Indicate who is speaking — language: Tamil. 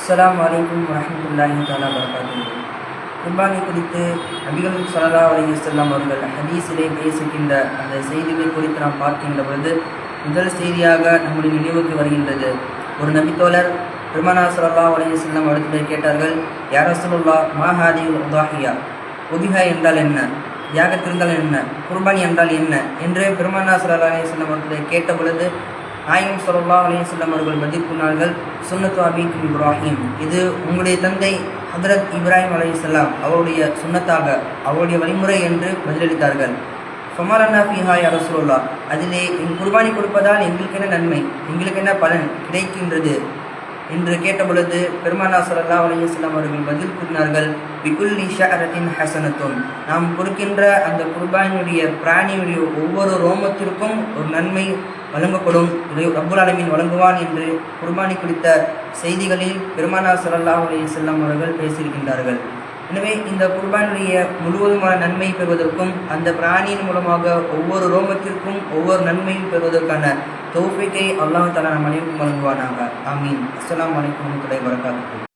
Speaker 1: அஸ்ஸலாமு அலைக்கும் வரஹ்மத்துல்லாஹி தஆலா வபரகாத்துஹு. குர்பானி குறித்து நபிகள் ஸல்லல்லாஹு அலைஹி வஸல்லம் அவர்கள் ஹதீஸிலே பேசுகின்ற அந்த செய்திகள் குறித்து நாம் பார்க்கின்ற பொழுது முதல் செய்தியாக நம்முடைய நினைவுக்கு வருகின்றது. ஒரு நபித்தோழர் பெருமானார் ஸல்லல்லாஹு அலைஹி வஸல்லம் அவர்களிடம் கேட்டார்கள், யா ரசூலுல்லாஹ் மா ஹாதிஹில் உதாஹியா, உதிஹா என்றால் என்ன, தியாகத்திருந்தால் என்ன, குர்பானி என்றால் என்ன என்று பெருமானார் ஸல்லல்லாஹு அலைஹி வஸல்லம் அவர்களிடம் கேட்ட பொழுது நாயகம் ஸல்லல்லாஹு அலைஹி வஸல்லம் அவர்கள் பதில் கூறினார்கள், சுன்னத்து அபீக்கும் இப்ராஹிம், இது உங்களுடைய தந்தை ஹதரத் இப்ராஹிம் அலைஹிஸ்ஸலாம் அவருடைய சுன்னத்தாக அவருடைய வழிமுறை என்று பதிலளித்தார்கள். ஃபமலன்னா ஃபீஹா யா ரசூலுல்லாஹ், அதிலே குர்பானி கொடுப்பதால் எங்களுக்கு என்ன நன்மை, எங்களுக்கு என்ன பலன் கிடைக்கின்றது என்று கேட்டபொழுது பெருமானார் ஸல்லல்லாஹு அலைஹி வஸல்லம் அவர்கள் பதில் கூறினார்கள், பிகுல்லி ஷஅரத்தின் ஹஸனத்துன், நாம் கொடுக்கின்ற அந்த குர்பானியுடைய பிராணியுடைய ஒவ்வொரு ரோமத்திற்கும் ஒரு நன்மை வழங்கப்படும், ரப்புல் ஆலமீன் வழங்குவான் என்று குர்பானி குறித்த செய்திகளில் பெருமானார் ஸல்லல்லாஹு அலைஹி வஸல்லம் அவர்கள் பேசியிருக்கின்றார்கள். எனவே இந்த குர்பானுடைய முழுவதுமான நன்மை பெறுவதற்கும் அந்த பிராணியின் மூலமாக ஒவ்வொரு ரோமத்திற்கும் ஒவ்வொரு நன்மையும் பெறுவதற்கான தௌஃபீக்கை அல்லாஹ் தஆலா நம் அனைவருக்கும் வழங்குவானாக. ஆமீன். அஸ்ஸலாமு அலைக்கும் வரஹ்மத்துல்லாஹி வபரகாத்துஹு.